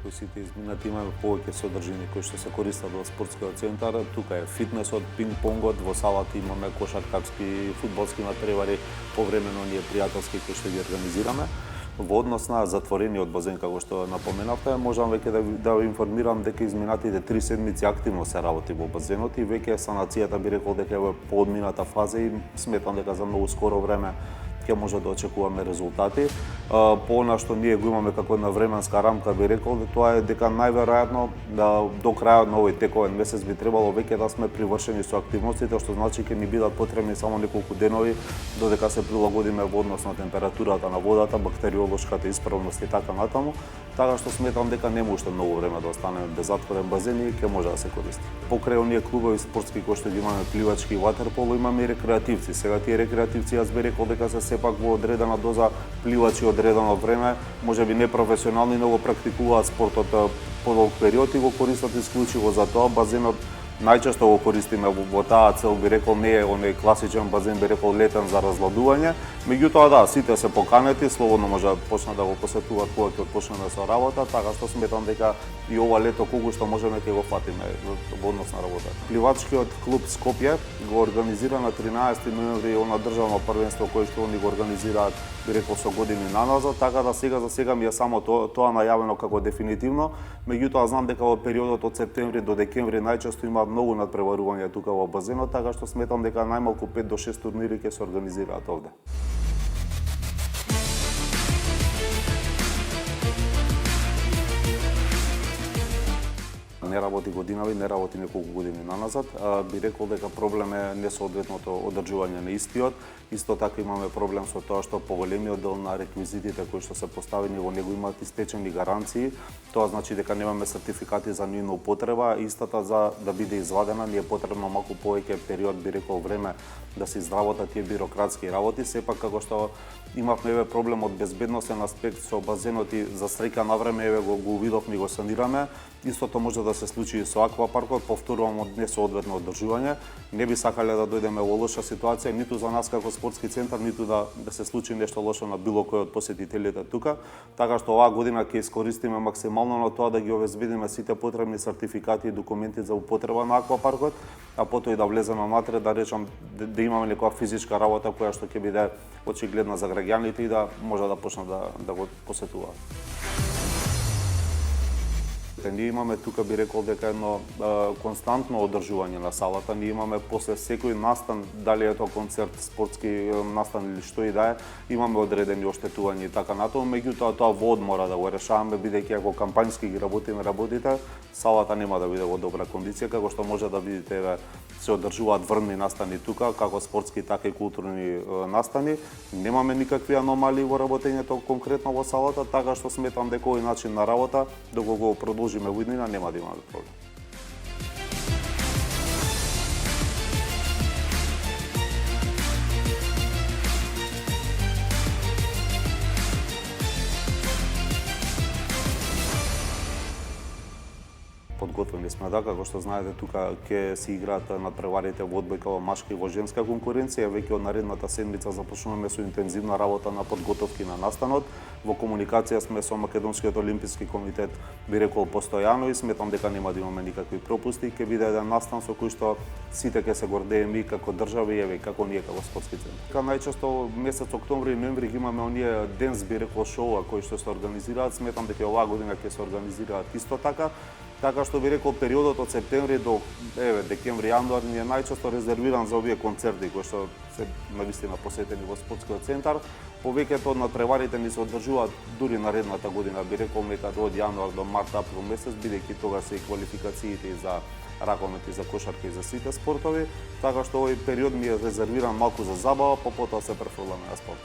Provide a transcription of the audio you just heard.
како сите изминати, имаме повеќе содржини кои што се користат во спортскиот центар. Тука е фитнесот, пинг-понгот, во салата имаме кошаркарски, фудбалски натпревари, повремено ние пријателски кои што ги организираме. Во однос на затворениот базен, како што напоменавте, можам веќе да ви информирам дека изминатите 3 седмици активно се работи во базенот и веќе санацијата би рекол дека е во поодмината фаза и сметам дека за многу скоро време ќе може да очекуваме резултати. По она што ние го имаме како една временска рамка, би рекол тоа е дека најверојатно до крајот на овој тековен месец би требало веќе да сме привршени со активностите, што значи ќе ни бидат потребни само неколку денови додека се прилагодиме во однос на температурата на водата, бактериолошката исправност и така натаму. Така што сметам дека нема уште многу време да останеме без затворен базен и ќе може да се користи. Покрај оние клубови спортски кои што ги имаме, пливачки и ватерполо, имаме и рекреативци. Сега тие рекреативци јас би рекол дека се сепак во одредена доза пливачи одредено време, можеби не професионални, но го практикуваат спортот подолг период и го користат исклучиво за тоа. Базенот најчесто го користиме во таа цел, би рекол, не е оној класичен базен, би рекол, летен за разладување. Меѓутоа, да, сите се поканети, слободно може да почнат да го посетуваат кога ќе почнеме со работа, така што сметам дека и ова лето колку што можеме ќе го фатиме во однос на работа. Пливачкиот клуб Скопје го организира на 13 ноември она државно првенство кое што они го организираат, би рекол, со години наназад, така да сега за сега ми е само тоа најавено како дефинитивно. Меѓутоа, знам дека во периодот од септември до декември најчесто има многу надпреварувања тука во базенот, така што сметам дека најмалку 5 до 6 турнири ќе се организираат овде. Не работи годинави, не работи неколку години наназад. Би рекол дека проблем е несоодветното одржување на истиот. Исто така имаме проблем со тоа што поголемиот дел на реквизитите кои што се поставени во него имаат истечени гаранции. Тоа значи дека немаме сертификати за нивна употреба. Истата за да биде извадена ни е потребно малку повеќе период, би рекол, време да се изработат тие бирократски работи. Сепак како што имавме проблем од безбедносен аспект со базенот и за среќа на време го увидовме и го санираме. Истото може да се случи и со аквапаркот, повторувам, од несоодветно одржување. Не би сакале да дојдеме во лоша ситуација, ниту за нас како спортски центар, ниту да се случи нешто лошо на било кој од посетителите тука. Така што оваа година ќе искористиме максимално на тоа да ги обезбедиме сите потребни сертификати и документи за употреба на аквапаркот, а потоа и да влеземе внатре, да речам, да имаме некоја физичка работа која што ќе биде очигледна за граѓаните и да може да почнат да го посетуваат. Ние имаме тука, би рекол дека едно константно одржување на салата. Ние имаме после секој настан, дали е тоа концерт, спортски настан или што и да е, имаме одредени оштетувања и така натаму. Меѓутоа тоа во одмора да го решаваме, бидејќи ако кампањски ги работиме работите, салата нема да биде во добра кондиција, како што може да видите, се одржуваат врвни настани тука, како спортски, така и културни настани. Немаме никакви аномалии во работењето конкретно во салата, така што сметам дека овој начин на работа, доколку го продолжиме во иднина, нема да имаме проблем. Подготвени сме, да, како што знаете, тука ќе се играат надпреварите во одбојка во машка и во женска конкуренција. Веќе од наредната седмица започнуваме со интензивна работа на подготовки на настанот. Во комуникација сме со Македонскиот олимписки комитет, би рекол, постојано и сметам дека нема да имаме никакви пропусти. Ќе биде еден настан со кој што сите ќе се гордееме и како држава и како ние како спортски центар. Најчесто месец октомври и ноември ги имаме оние денс, би рекол, шоуа кои што се организираат. Сметам дека оваа година ќе се организираат исто така. Така што би рекол периодот од септември до декември, јануар ни е најчесто резервиран за овие концерти кои што се навистина посетени во спортскиот центар. Повеќето од надпреварите ни се одржуваат дури наредната година, би рекол некаде од јануар до март, април месец, бидејќи тога се и квалификациите и за ракомет и за кошарка и за сите спортови. Така што овој период ми е резервиран малку за забава, потоа се префрламе на спорт.